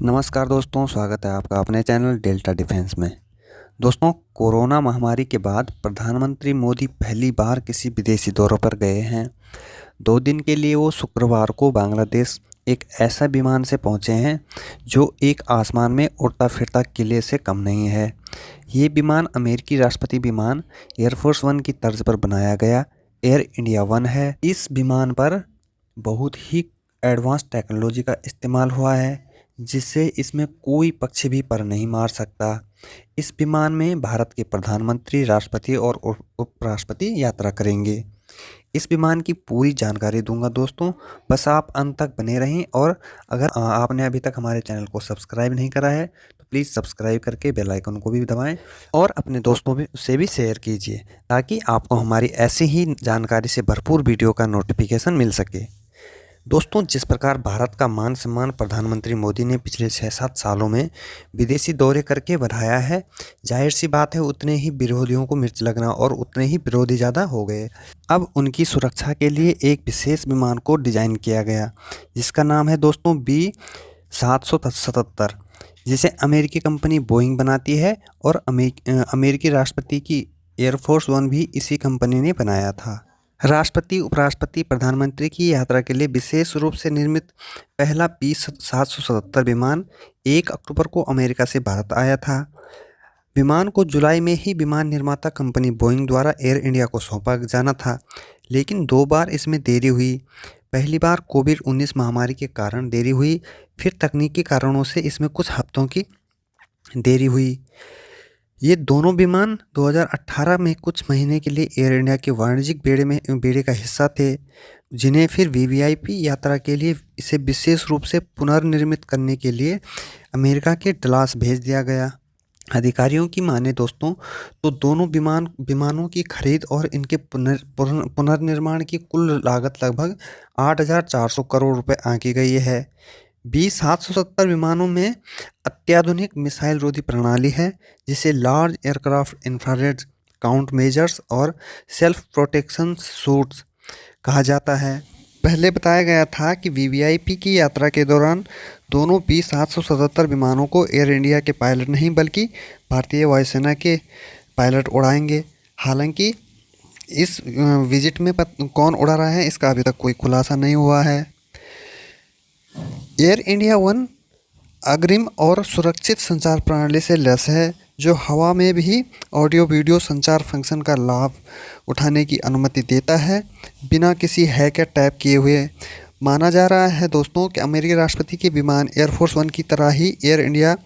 नमस्कार दोस्तों, स्वागत है आपका अपने चैनल डेल्टा डिफेंस में। दोस्तों, कोरोना महामारी के बाद प्रधानमंत्री मोदी पहली बार किसी विदेशी दौरे पर गए हैं। 2 दिन के लिए वो शुक्रवार को बांग्लादेश एक ऐसा विमान से पहुंचे हैं जो एक आसमान में उड़ता फिरता किले से कम नहीं है। ये विमान अमेरिकी राष्ट्रपति विमान एयरफोर्स वन की तर्ज पर बनाया गया एयर इंडिया वन है। इस विमान पर बहुत ही एडवांस टेक्नोलॉजी का इस्तेमाल हुआ है, जिससे इसमें कोई पक्षी भी पर नहीं मार सकता। इस विमान में भारत के प्रधानमंत्री, राष्ट्रपति और उपराष्ट्रपति यात्रा करेंगे। इस विमान की पूरी जानकारी दूंगा दोस्तों, बस आप अंत तक बने रहें। और अगर आपने अभी तक हमारे चैनल को सब्सक्राइब नहीं करा है तो प्लीज़ सब्सक्राइब करके बेल आइकन को भी दबाएं और अपने दोस्तों से भी शेयर कीजिए, ताकि आपको हमारी ऐसी ही जानकारी से भरपूर वीडियो का नोटिफिकेशन मिल सके। दोस्तों, जिस प्रकार भारत का मान सम्मान प्रधानमंत्री मोदी ने पिछले 6-7 सालों में विदेशी दौरे करके बढ़ाया है, जाहिर सी बात है उतने ही विरोधियों को मिर्च लगना और उतने ही विरोधी ज़्यादा हो गए। अब उनकी सुरक्षा के लिए एक विशेष विमान को डिजाइन किया गया, जिसका नाम है दोस्तों B777, जिसे अमेरिकी कंपनी बोइंग बनाती है और अमेरिकी राष्ट्रपति की एयरफोर्स वन भी इसी कंपनी ने बनाया था। राष्ट्रपति, उपराष्ट्रपति, प्रधानमंत्री की यात्रा के लिए विशेष रूप से निर्मित पहला B777 विमान 1 अक्टूबर को अमेरिका से भारत आया था। विमान को जुलाई में ही विमान निर्माता कंपनी बोइंग द्वारा एयर इंडिया को सौंपा जाना था, लेकिन 2 बार इसमें देरी हुई। पहली बार कोविड-19 महामारी के कारण देरी हुई, फिर तकनीकी कारणों से इसमें कुछ हफ्तों की देरी हुई। ये दोनों विमान 2018 में कुछ महीने के लिए एयर इंडिया के वाणिज्यिक बेड़े का हिस्सा थे, जिन्हें फिर वीवीआईपी यात्रा के लिए इसे विशेष रूप से पुनर्निर्मित करने के लिए अमेरिका के डलास भेज दिया गया। अधिकारियों की माने दोस्तों, तो दोनों विमानों की खरीद और इनके पुनर्निर्माण की कुल लागत लगभग 8,400 करोड़ रुपए आंकी गई है। B777 विमानों में अत्याधुनिक मिसाइल रोधी प्रणाली है, जिसे large aircraft infrared counter measures और सेल्फ प्रोटेक्शन सूट्स कहा जाता है। पहले बताया गया था कि वीवीआईपी की यात्रा के दौरान दोनों B777 विमानों को एयर इंडिया के पायलट नहीं बल्कि भारतीय वायुसेना के पायलट उड़ाएंगे। हालांकि इस विजिट में कौन उड़ा रहा है इसका अभी तक कोई खुलासा नहीं हुआ है। एयर इंडिया वन अग्रिम और सुरक्षित संचार प्रणाली से लैस है, जो हवा में भी ऑडियो वीडियो संचार फंक्शन का लाभ उठाने की अनुमति देता है, बिना किसी हैक या टैप किए हुए। माना जा रहा है दोस्तों कि अमेरिकी राष्ट्रपति के विमान एयरफोर्स वन की तरह ही एयर इंडिया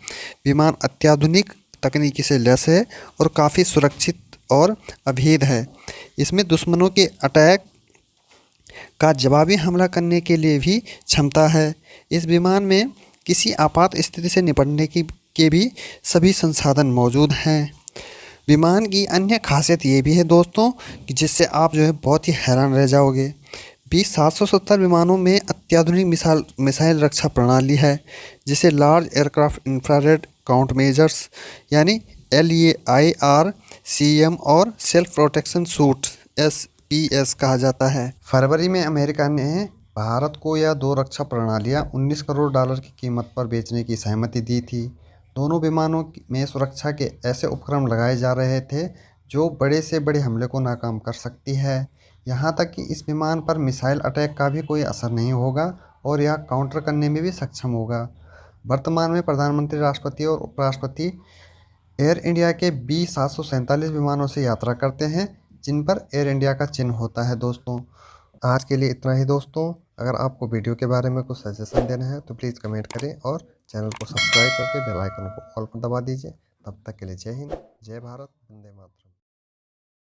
विमान अत्याधुनिक तकनीकी से लैस है और काफ़ी सुरक्षित और अभेद है। इसमें दुश्मनों के अटैक का जवाबी हमला करने के लिए भी क्षमता है। इस विमान में किसी आपात स्थिति से निपटने के भी सभी संसाधन मौजूद हैं। विमान की अन्य खासियत ये भी है दोस्तों कि जिससे आप बहुत ही हैरान रह जाओगे। B777 विमानों में अत्याधुनिक मिसाइल रक्षा प्रणाली है, जिसे large aircraft infrared counter measures यानी LAIR-CM और सेल्फ प्रोटेक्शन सूट्स SPS कहा जाता है। फरवरी में अमेरिका ने भारत को यह 2 रक्षा प्रणालियां $19 करोड़ की कीमत पर बेचने की सहमति दी थी। दोनों विमानों में सुरक्षा के ऐसे उपकरण लगाए जा रहे थे जो बड़े से बड़े हमले को नाकाम कर सकती है। यहाँ तक कि इस विमान पर मिसाइल अटैक का भी कोई असर नहीं होगा और यह काउंटर करने में भी सक्षम होगा। वर्तमान में प्रधानमंत्री, राष्ट्रपति और उपराष्ट्रपति एयर इंडिया के B747 विमानों से यात्रा करते हैं, जिन पर एयर इंडिया का चिन्ह होता है। दोस्तों, आज के लिए इतना ही दोस्तों। अगर आपको वीडियो के बारे में कुछ सजेशन देना है तो प्लीज़ कमेंट करें और चैनल को सब्सक्राइब करके बेल आइकन को ऑल पर दबा दीजिए। तब तक के लिए जय हिंद, जय भारत, वंदे मातरम।